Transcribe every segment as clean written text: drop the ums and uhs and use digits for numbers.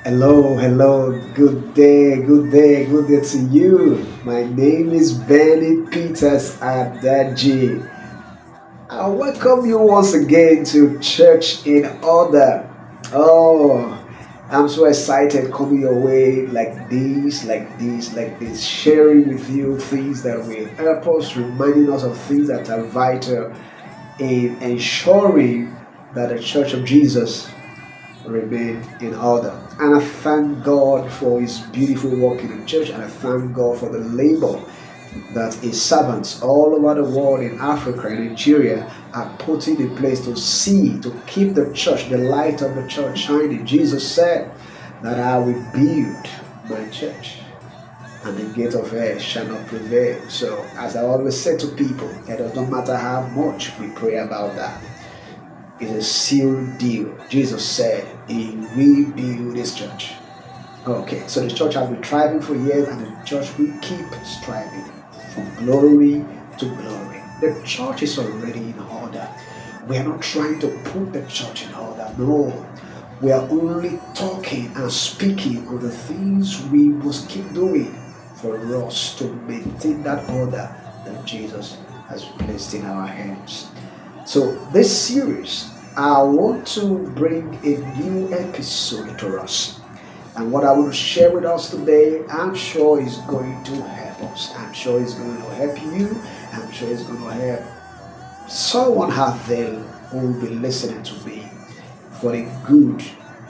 Hello, hello, good day to you. My name is Benny Peters Adaji. I welcome you once again to Church in Order. Oh, I'm so excited coming your way like this, sharing with you things that will help us, reminding us of things that are vital in ensuring that the Church of Jesus remain in order. And I thank God for His beautiful work in the church, and I thank God for the labor that His servants all over the world in Africa and Nigeria are putting in place to see, to keep the church, the light of the church shining. Jesus said that I will build my church and the gate of hell shall not prevail. So, as I always say to people, it does not matter how much we pray about that, it's a sealed deal. Jesus said He will build His church. Okay, so the church has been thriving for years, and the church will keep striving from glory to glory. The church is already in order. We are not trying to put the church in order. No, we are only talking and speaking on the things we must keep doing for us to maintain that order that Jesus has placed in our hands. So, this series, I want to bring a new episode to us. And what I will share with us today, I'm sure is going to help us. I'm sure it's going to help you. I'm sure it's going to help someone out there who will be listening to me for the good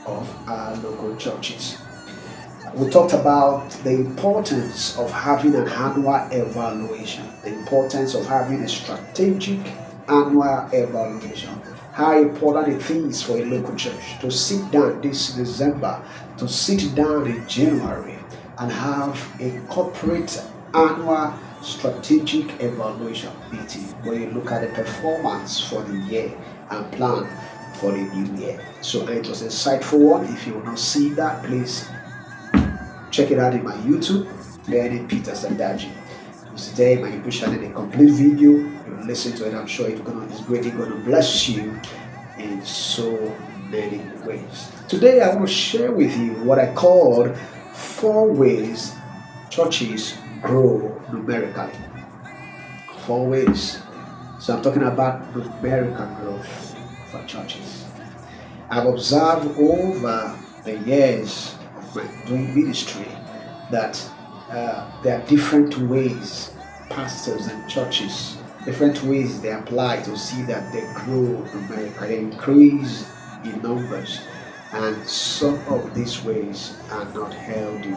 of our local churches. We talked about the importance of having an annual evaluation, the importance of having a strategic annual evaluation. How important it is for a local church to sit down this December, to sit down in January, and have a corporate annual strategic evaluation meeting where you look at the performance for the year and plan for the new year. So it was an insightful one. If you will not see that, please check it out in my YouTube, Benny Peters Adaji. Today, my YouTube channel, a complete video. You listen to it. I'm sure it's greatly going to bless you in so many ways. Today, I want to share with you what I called 4 ways churches grow numerically. 4 ways. So I'm talking about numerical growth for churches. I've observed over the years of my doing ministry that there are different ways pastors and churches, different ways they apply to see that they grow numerically, they increase in numbers, and some of these ways are not healthy,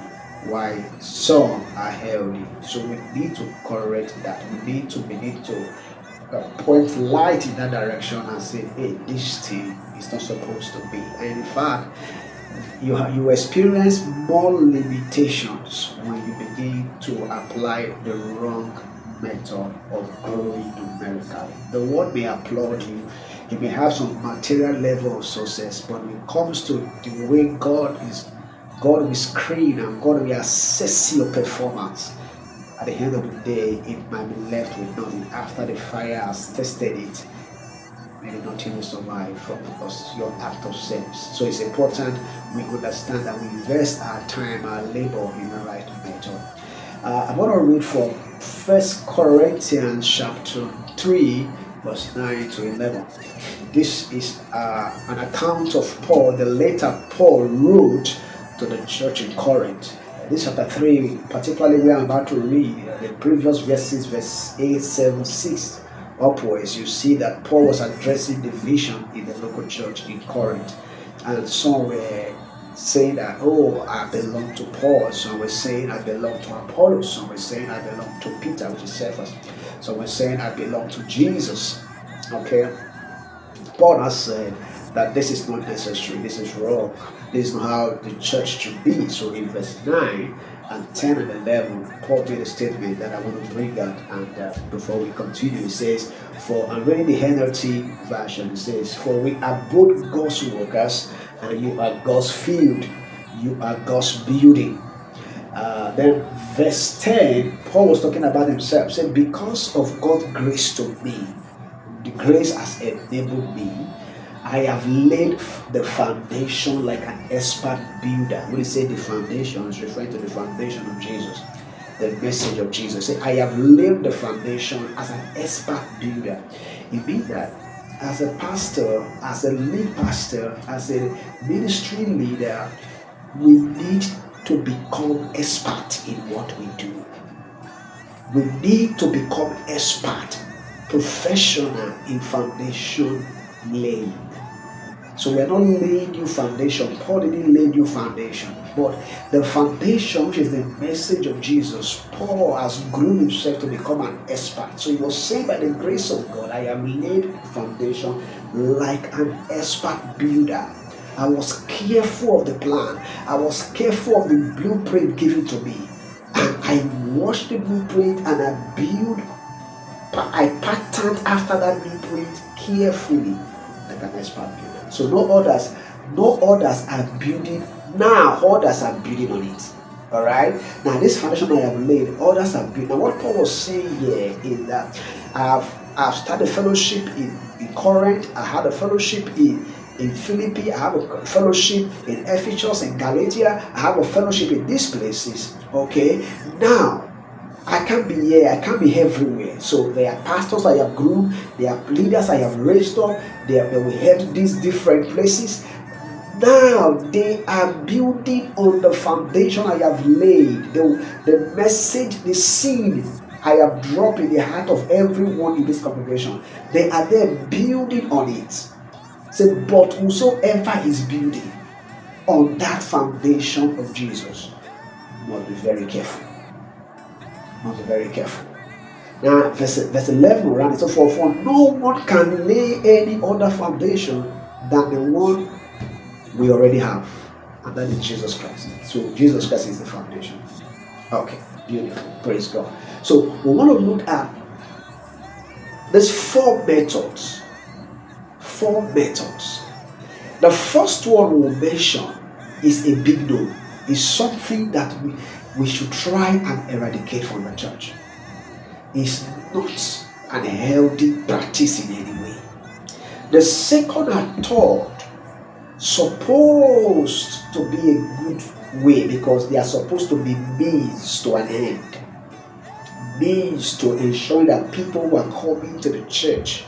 while some are healthy. So we need to correct that. We need to point light in that direction and say, hey, this thing is not supposed to be. And in fact, you experience more limitations when you begin to apply the wrong method of growing numerically. The world may applaud you. You may have some material level of success, but when it comes to the way God will screen and God will assess your performance. At the end of the day, it might be left with nothing. After the fire has tested it, maybe nothing will survive from because your act of sense. So it's important we understand that we invest our time, our labor in the right method. I'm going to read from 1 Corinthians chapter 3, verse 9 to 11. This is an account of Paul, the letter Paul wrote to the church in Corinth. This chapter 3, particularly where I'm about to read, the previous verses, verse 8, 7, 6 upwards, you see that Paul was addressing the vision in the local church in Corinth. And some were saying that, oh, I belong to Paul. Some were saying I belong to Apollos. Some were saying I belong to Peter, which is Cephas. Some were saying I belong to Jesus. Okay? Paul has said that this is not necessary, this is wrong, this is not how the church should be. So in verse 9 and 10 and 11, Paul made a statement that I want to bring out, and before we continue, he says, I'm reading the NLT version, it says, for we are both God's workers, and you are God's field, you are God's building. Then verse 10, Paul was talking about himself, saying, because of God's grace to me, the grace has enabled me, I have laid the foundation like an expert builder. When you say the foundation, it's referring to the foundation of Jesus, the message of Jesus. Say, I have laid the foundation as an expert builder. It means that as a pastor, as a lead pastor, as a ministry leader, we need to become expert in what we do. We need to become expert, professional in foundation laying. So we are not laying new foundation. Paul didn't lay new foundation, but the foundation, which is the message of Jesus, Paul has groomed himself to become an expert. So he was saying, by the grace of God, I have laid foundation like an expert builder. I was careful of the plan. I was careful of the blueprint given to me. And I watched the blueprint and I patterned after that blueprint carefully like an expert builder. So no others are building. Now others are building on it. Alright? Now this foundation I have laid, others are building. Now what Paul was saying here is that I've started fellowship in Corinth, I had a fellowship in Philippi, I have a fellowship in Ephesus, in Galatia, I have a fellowship in these places. Okay? Now I can't be here, I can't be everywhere. So there are pastors I have groomed, there are leaders I have raised up, they will head these different places. Now they are building on the foundation I have laid, the message, the seed I have dropped in the heart of everyone in this congregation. They are there building on it. Say, but whosoever is building on that foundation of Jesus must be very careful. Must be very careful. Now, verse 11 around it. So, for no one can lay any other foundation than the one we already have, and that is Jesus Christ. So, Jesus Christ is the foundation. Okay, beautiful. Praise God. So, we want to look at these four methods. Four methods. The first one we'll mention is a big no. It's something that we should try and eradicate from the church. It's not an healthy practice in any way. The second and third supposed to be a good way because they are supposed to be means to an end. Means to ensure that people who are coming to the church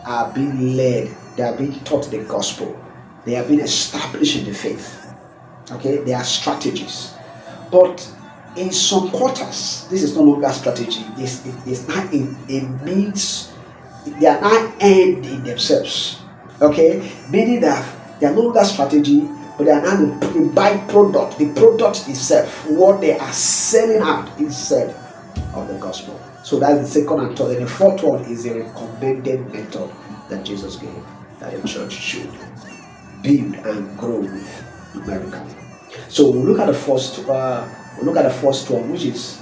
are being led, they are being taught the gospel, they are being established in the faith. Okay, there are strategies. But in some quarters, this is no longer strategy. It's not a means, they are not end in themselves. Okay, meaning that they are no longer strategy, but they are not the byproduct. The product itself, what they are selling out instead of the gospel. So that's the second and third. And the fourth one is a recommended method that Jesus gave that the church should build and grow with numerically. So we'll look at the first one, which is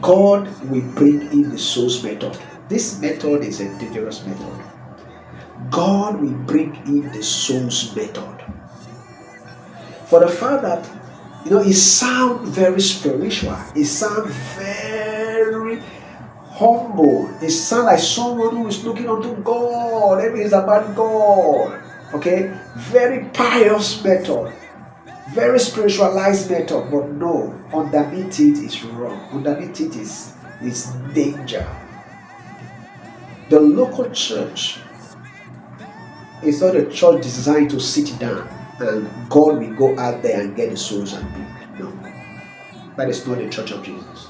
God will bring in the souls method. This method is a dangerous method. God will bring in the souls method. For the fact that it sounds very spiritual, it sounds very humble, it sounds like someone who is looking unto God, everything is about God. Okay, very pious method, very spiritualized method, but no, underneath it is wrong. Underneath it is danger. The local church is not a church designed to sit down and God will go out there and get the souls and people. No, that is not the church of Jesus.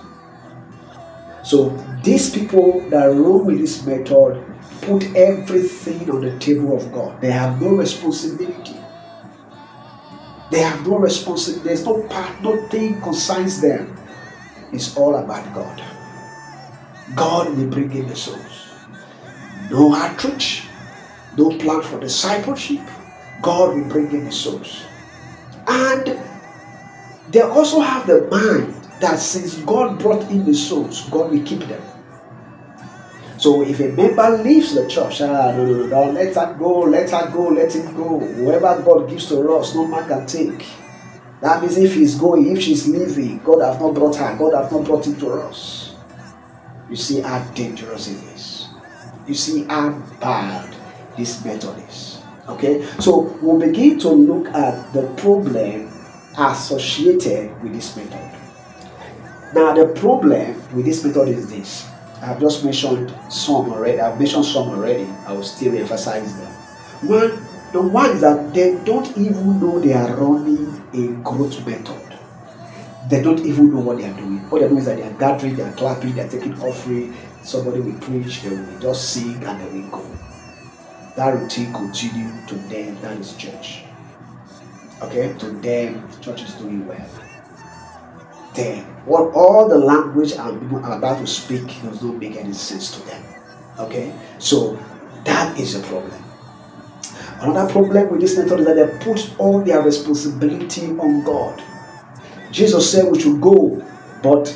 So these people that roll with this method put everything on the table of God. They have no responsibility. They have no responsibility. There's no part, nothing concerns them. It's all about God. God will bring in the souls. No outreach, no plan for discipleship. God will bring in the souls. And they also have the mind that since God brought in the souls, God will keep them. So if a member leaves the church, no, let her go, let him go. Whoever God gives to us, no man can take. That means if he's going, if she's leaving, God has not brought her, God has not brought him to us. You see how dangerous it is. You see how bad this method is. Okay, so we'll begin to look at the problem associated with this method. Now, the problem with this method is this. I've just mentioned some already. I've mentioned some already. I will still emphasize them. The one is that they don't even know they are running a growth method. They don't even know what they are doing. What they are doing is that they are gathering, they are clapping, they are taking offering. Somebody will preach, they will just sing, and they will go. That routine continue to them. That is church. Okay, to them, church is doing well. Then, what all the language I'm about to speak does not make any sense to them. Okay, so that is a problem. Another problem with this method is that they put all their responsibility on God. Jesus said we should go, but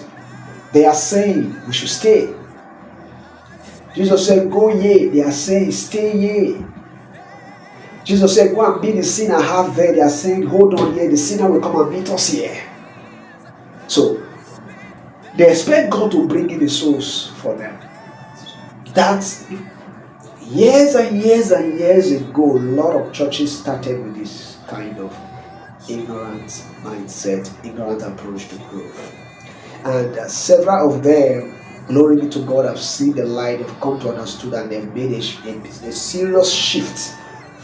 they are saying we should stay. Jesus said, go ye. They are saying, stay ye. Jesus said, go and meet the sinner half there. They are saying, hold on here. The sinner will come and meet us here. So, they expect God to bring in the souls for them. That's years and years and years ago, a lot of churches started with this kind of ignorant mindset, ignorant approach to growth. And several of them, glory be to God, have seen the light, have come to understand, and they've made a serious shift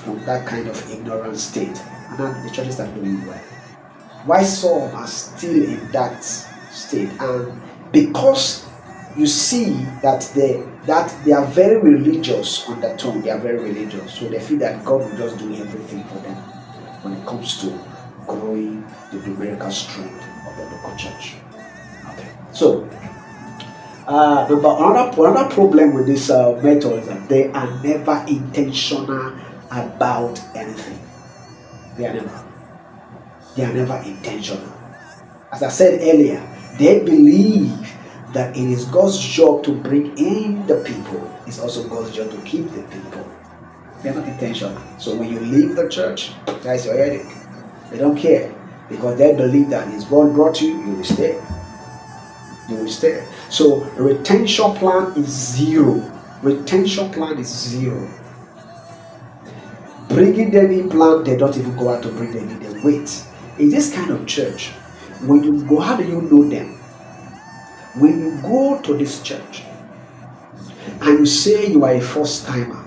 from that kind of ignorant state. And now the churches are doing well. Why some are still in that state? And because you see that they are very religious on that tone, they are very religious, so they feel that God will just do everything for them when it comes to growing the numerical strength of the local church. Okay, so another problem with this method is that they are never intentional about anything. They are never intentional. As I said earlier, they believe that it is God's job to bring in the people. It's also God's job to keep the people. They are not intentional. So when you leave the church, that's your headache. They don't care because they believe that if God brought you, you will stay. You will stay. So retention plan is zero. Retention plan is zero. Bringing them in plan, they don't even go out to bring them in. They wait. In this kind of church, when you go, how do you know them? When you go to this church and you say you are a first timer,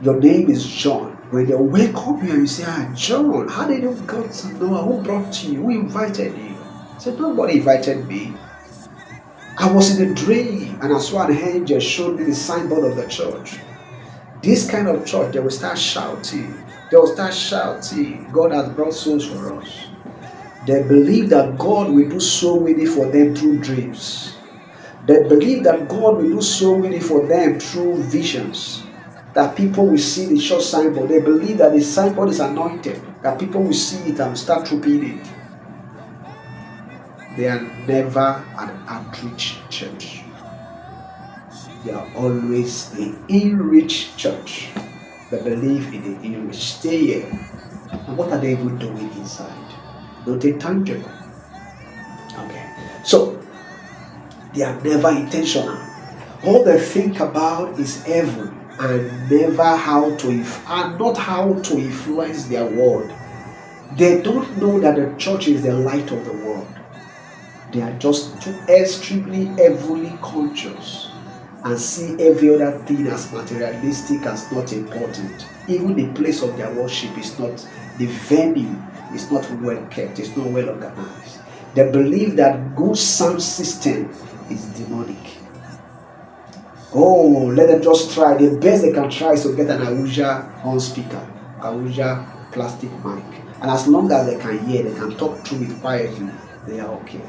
your name is John. When they welcome you and you say, John, how did you get to know? Who brought you? Who invited you? I said, nobody invited me. I was in a dream and I saw an angel showed me the signboard of the church. This kind of church, they will start shouting. They will start shouting, God has brought souls for us. They believe that God will do so many for them through dreams. They believe that God will do so many for them through visions. That people will see the church signboard. They believe that the signboard is anointed. That people will see it and start trooping it. They are never an outreach church. They are always the in-reach church. They believe in the in-reach. Stay here. And what are they even doing inside? Not intangible. Okay. So, they are never intentional. All they think about is heaven and never not how to influence their world. They don't know that the church is the light of the world. They are just too extremely heavily conscious and see every other thing as materialistic, as not important. Even the place of their worship is not, the venue is not well kept, it's not well organized. They believe that good sound system is demonic. Oh, let them just try. The best they can try is to get an Ahuja on speaker, Ahuja plastic mic. And as long as they can hear, they can talk through it quietly, they are okay.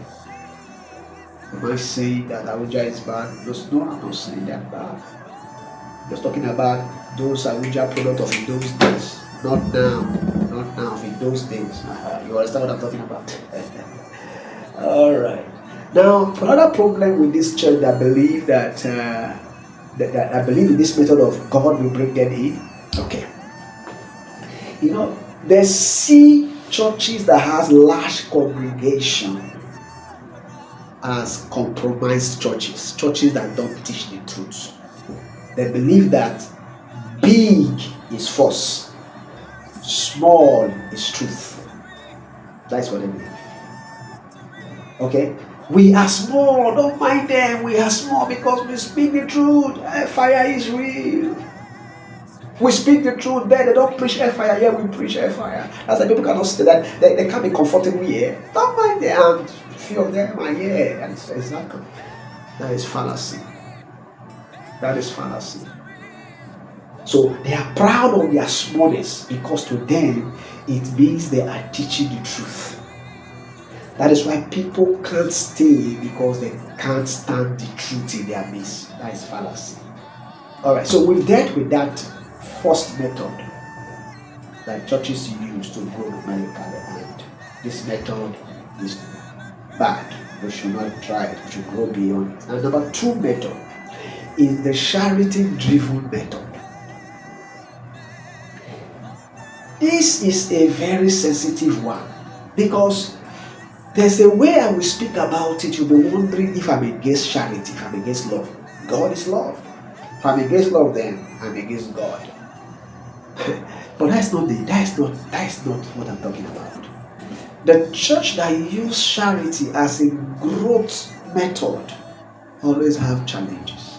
Am I saying that Ahuja is bad? No, I'm not saying that bad. Just talking about those Ahuja products of in those days. Not now, in those days. You understand what I'm talking about? Alright. Now, another problem with this church that believe that I believe in this method of God will bring them in. Okay. You know, they see churches that has large congregation as compromised churches that don't teach the truth. They believe that Big is false. Small is truth. That's what I mean. Okay? We are small, don't mind them. We are small because we speak the truth. Fire is real. We speak the truth there. They don't preach fire. Yeah, we preach fire. That's why people cannot stay that. They can't be comfortable here. Don't mind them. And few of them are here. That's exactly. That is fallacy. That is fallacy. So they are proud of their smallness because to them it means they are teaching the truth. That is why people can't stay because they can't stand the truth in their midst. That is fallacy. Alright, so we've dealt with that first method that churches use to grow numerically, and this method is bad. We should not try it. We should grow beyond it. And number 2 method is the charity-driven method. This is a very sensitive one because there's a way I will speak about it. You'll be wondering if I'm against charity, if I'm against love. God is love. If I'm against love, then I'm against God. But that's not what I'm talking about. The church that use charity as a growth method always have challenges.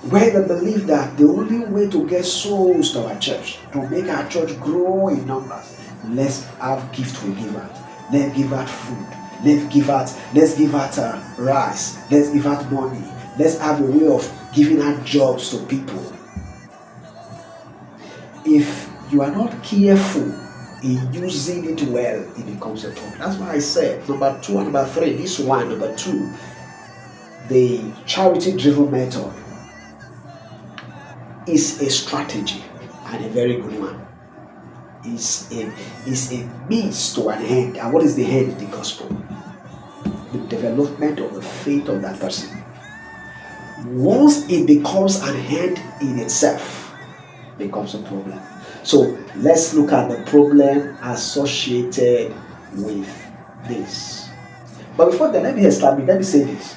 Where they believe that the only way to get souls to our church, to make our church grow in numbers, let's have gift we give out. Let's give out food. Let's give out rice. Let's give out money. Let's have a way of giving out jobs to people. If you are not careful in using it well, it becomes a problem. That's why I said number 2 and number 3. This one, number 2, the charity-driven method is a strategy and a very good one. Is a means to an end. And what is the end? The gospel. The development of the faith of that person. Once it becomes an end in itself, it becomes a problem. So let's look at the problem associated with this. But before that, let me say this.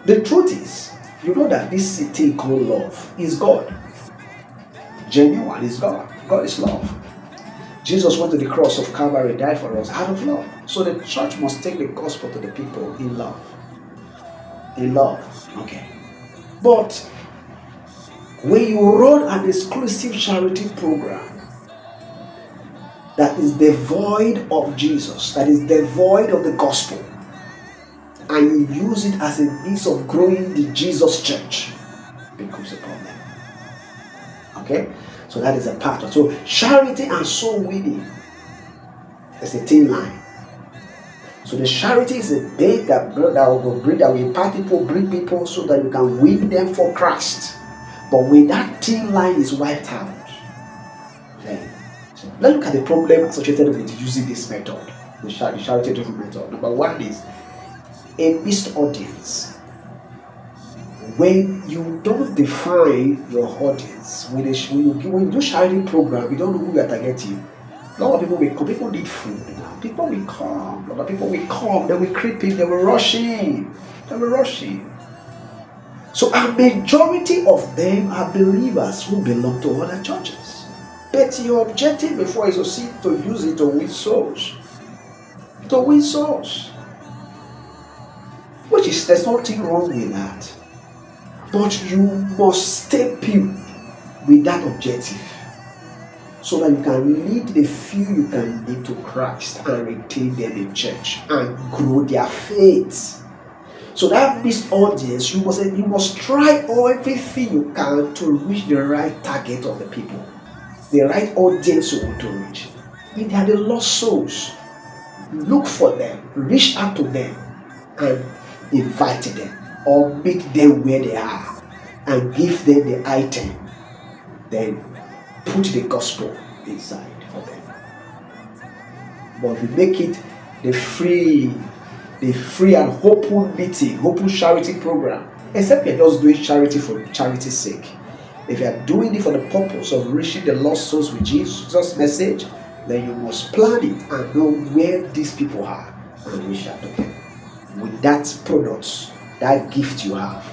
The truth is, you know that this thing called love is God. Genuine is God. God is love. Jesus went to the cross of Calvary, died for us out of love. So the church must take the gospel to the people in love. In love. Okay. But when you run an exclusive charity program that is devoid of Jesus, that is devoid of the gospel, and you use it as a means of growing the Jesus church, it becomes a problem. Okay? So that is a part. So charity and soul winning is a thin line. So the charity is a bait that will impact people, bring people so that you can win them for Christ. But when that thin line is wiped out, then let's look at the problem associated with using this method, the charity-driven method. Number 1 is a missed audience. When you don't define your audience, when you do charity program, you don't know who you are targeting. A lot of people will come. People need food now. People will come. A lot of people will come. They will creeping. They will rush in. So a majority of them are believers who belong to other churches. But your objective before is to use it to win souls. Which is, there's nothing wrong with that. But you must stay pure with that objective so that you can lead the few you can lead to Christ and retain them in church and grow their faith. So that missed audience, you must try everything you can to reach the right target of the people, the right audience you want to reach. If they are the lost souls, look for them, reach out to them, and invite them or meet them where they are and give them the item. Then put the gospel inside for them. But we make it the free and open meeting, open charity program. Except you're just doing charity for charity's sake. If you're doing it for the purpose of reaching the lost souls with Jesus' message, then you must plan it and know where these people are and reach out to them with that product, that gift you have.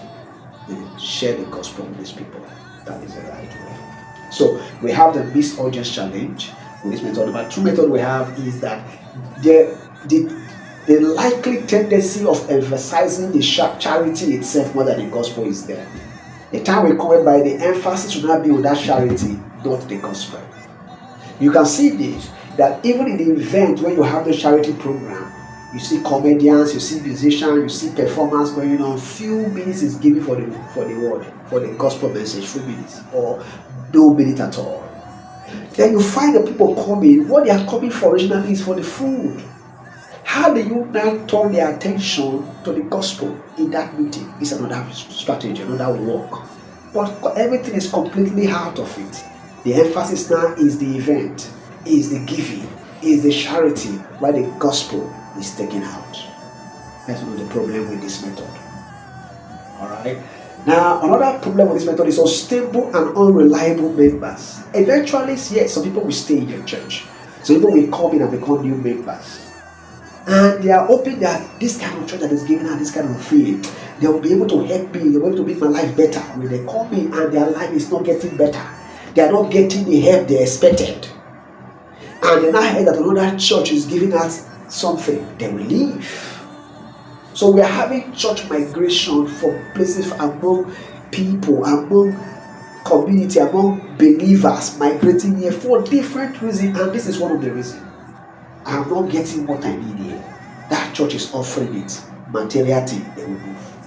share the gospel with these people. That is the right way. So we have the Miss Audience Challenge with this method. Number two method we have is that the likely tendency of emphasizing the charity itself more than the gospel is there. The time will come by the emphasis should not be on that charity, not the gospel. You can see this, that even in the event when you have the charity program, you see comedians, you see musicians, you see performance going on. Few minutes is given for the word, for the gospel message, few minutes, or no minute at all. Then you find the people coming. What they are coming for originally is for the food. How do you now turn their attention to the gospel in that meeting? It's another strategy, another work. But everything is completely out of it. The emphasis now is the event, is the giving, is the charity, while the gospel is taken out. That's one of the problem with this method. Alright. Now, another problem with this method is unstable and unreliable members. Eventually, yes, some people will stay in your church. Some people will come in and become new members. And they are hoping that this kind of church that is giving out this kind of feeling, they will be able to help me, they will be able to make my life better. When they come in and their life is not getting better, they are not getting the help they expected, and they now heard that another church is giving us something, they will leave. So we are having church migration from places among people, among community, among believers migrating here for different reasons, and this is one of the reasons. I am not getting what I need here. That church is offering it. Material thing, they will move.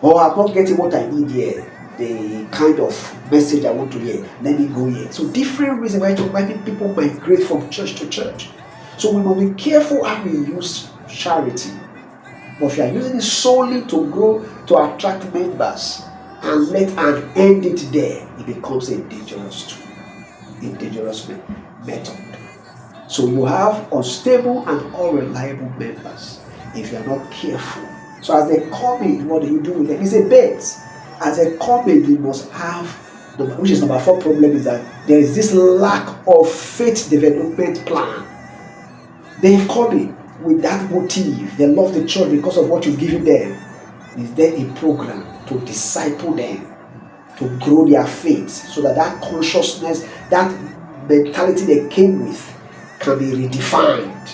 Or I'm not getting what I need here. The kind of message I want to hear. Let me go here. So different reasons why people migrate from church to church. So we must be careful how we use charity. But if you are using it solely to grow, to attract members, and end it there, it becomes a dangerous method. So you have unstable and unreliable members if you are not careful. So as they come in, what do you do with them? It's a bet. As they come in, you must have, which is number 4 problem, is that there is this lack of faith development plan. They come in with that motive. They love the church because of what you've given them. Is there a program to disciple them, to grow their faith, so that consciousness, that mentality they came with, can be redefined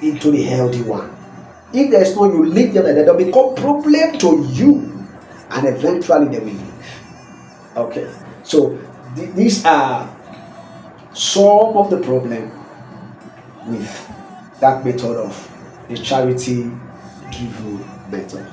into the healthy one? If there is no, you leave them and they will become problem to you, and eventually they will leave. Okay, so these are some of the problem with that method of the charity driven method.